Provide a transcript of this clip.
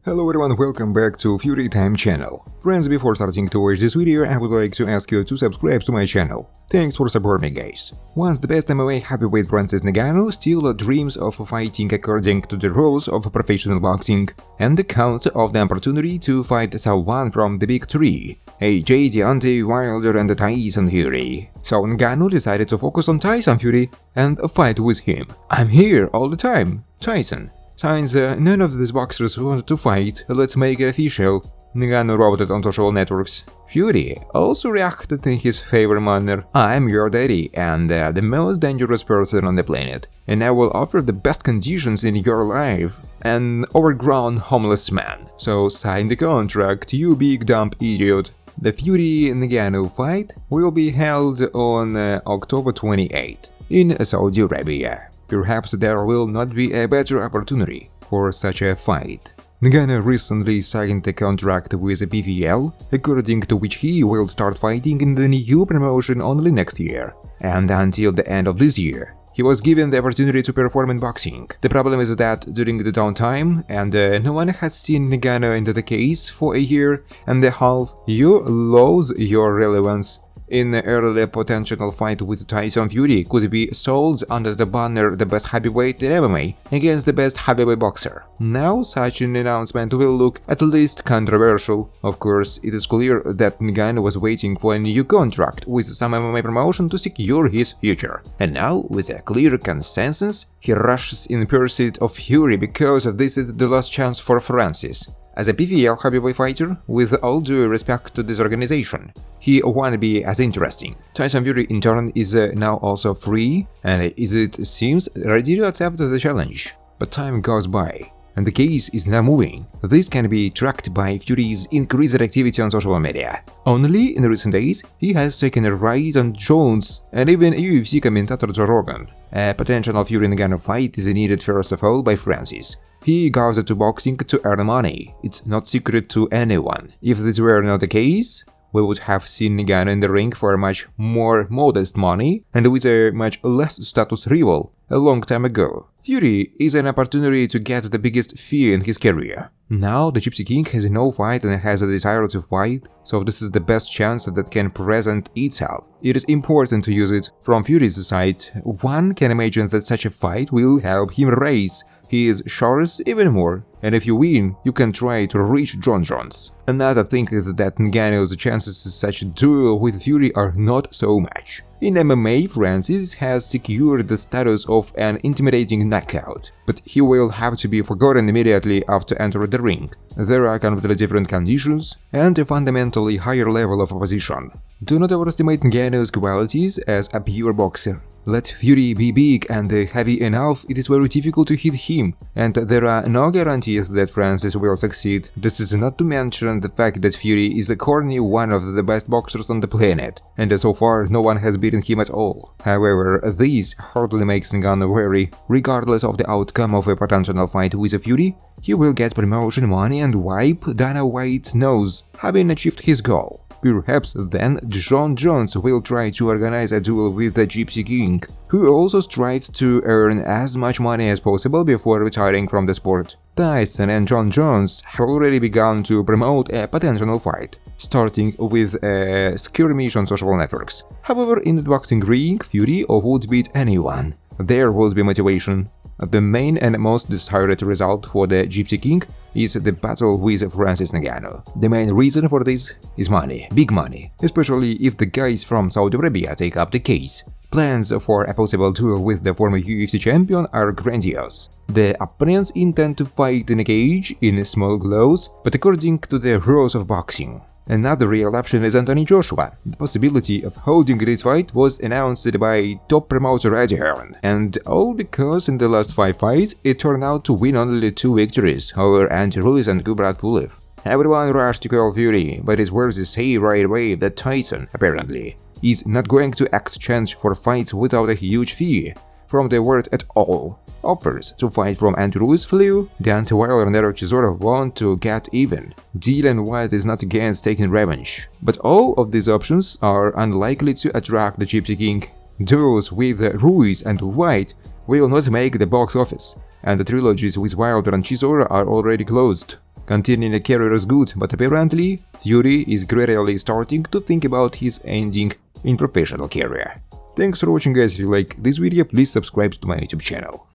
Hello everyone, welcome back to Fury Time channel. Friends, before starting to watch this video, I would like to ask you to subscribe to my channel. Thanks for supporting me, guys. Once the best MMA heavyweight Francis Ngannou still dreams of fighting according to the rules of professional boxing and the count of the opportunity to fight someone from the big three, AJ, Deontay, Wilder and Tyson Fury. So Ngannou decided to focus on Tyson Fury and fight with him. I'm here all the time, Tyson. Since none of these boxers wanted to fight, let's make it official, Ngannou wrote it on social networks. Fury also reacted in his favorite manner. I'm your daddy and the most dangerous person on the planet, and I will offer the best conditions in your life. An overgrown homeless man. So sign the contract, you big dumb idiot. The Fury-Ngannou fight will be held on October 28 in Saudi Arabia. Perhaps there will not be a better opportunity for such a fight. Ngannou recently signed a contract with the PFL, according to which he will start fighting in the new promotion only next year, and until the end of this year. He was given the opportunity to perform in boxing. The problem is that during the downtime, and no one has seen Ngannou into the case for a year and a half, you lose your relevance. In early potential fight with Tyson Fury could be sold under the banner the best heavyweight in MMA against the best heavyweight boxer. Now such an announcement will look at least controversial. Of course, it is clear that Ngannou was waiting for a new contract with some MMA promotion to secure his future. And now, with a clear consensus, he rushes in pursuit of Fury because this is the last chance for Francis. As a PFL heavyweight fighter, with all due respect to this organization, he won't be as interesting. Tyson Fury in turn is now also free and it seems ready to accept the challenge. But time goes by, and the case is now moving. This can be tracked by Fury's increased activity on social media. Only in recent days, he has taken a ride on Jones and even UFC commentator Joe Rogan. A potential Fury-Ngannou fight is needed first of all by Francis. He goes to boxing to earn money. It's not secret to anyone. If this were not the case, we would have seen Ngannou in the ring for much more modest money and with a much less status rival a long time ago. Fury is an opportunity to get the biggest fee in his career. Now the Gypsy King has no fight and has a desire to fight, so this is the best chance that can present itself. It is important to use it. From Fury's side, one can imagine that such a fight will help him raise his shares even more, and if you win, you can try to reach John Jones. Another thing is that Ngannou's chances in such a duel with Fury are not so much. In MMA, Francis has secured the status of an intimidating knockout, but he will have to be forgotten immediately after entering the ring. There are completely different conditions and a fundamentally higher level of opposition. Do not overestimate Ngannou's qualities as a pure boxer. Let Fury be big and heavy enough, it is very difficult to hit him, and there are no guarantees that Francis will succeed. This is not to mention the fact that Fury is currently one of the best boxers on the planet, and so far no one has beaten him at all. However, this hardly makes Ngannou wary. Regardless of the outcome of a potential fight with Fury, he will get promotion money and wipe Dana White's nose, having achieved his goal. Perhaps then John Jones will try to organize a duel with the Gypsy King, who also strives to earn as much money as possible before retiring from the sport. Tyson and John Jones have already begun to promote a potential fight, starting with a skirmish on social networks. However, in the boxing ring, Fury would beat anyone. There would be motivation. The main and most desired result for the Gypsy King is the battle with Francis Ngannou. The main reason for this is money, big money, especially if the guys from Saudi Arabia take up the case. Plans for a possible duel with the former UFC champion are grandiose. The opponents intend to fight in a cage in small gloves, but according to the rules of boxing. Another real option is Anthony Joshua. The possibility of holding this fight was announced by top promoter Eddie Hearn, and all because in the last 5 fights it turned out to win only 2 victories over Andy Ruiz and Kubrat Pulev. Everyone rushed to call Fury, but it's worth to say right away that Tyson, apparently, is not going to exchange for fights without a huge fee from the world at all. Offers to fight from Andy Ruiz flew, Deontay Wilder and Eric Chisora want to get even. Dylan White is not against taking revenge. But all of these options are unlikely to attract the Gypsy King. Duels with Ruiz and White will not make the box office, and the trilogies with Wilder and Chisora are already closed. Continuing a career is good, but apparently Fury is gradually starting to think about his ending in professional career. Thanks for watching guys. If you like this video, please subscribe to my YouTube channel.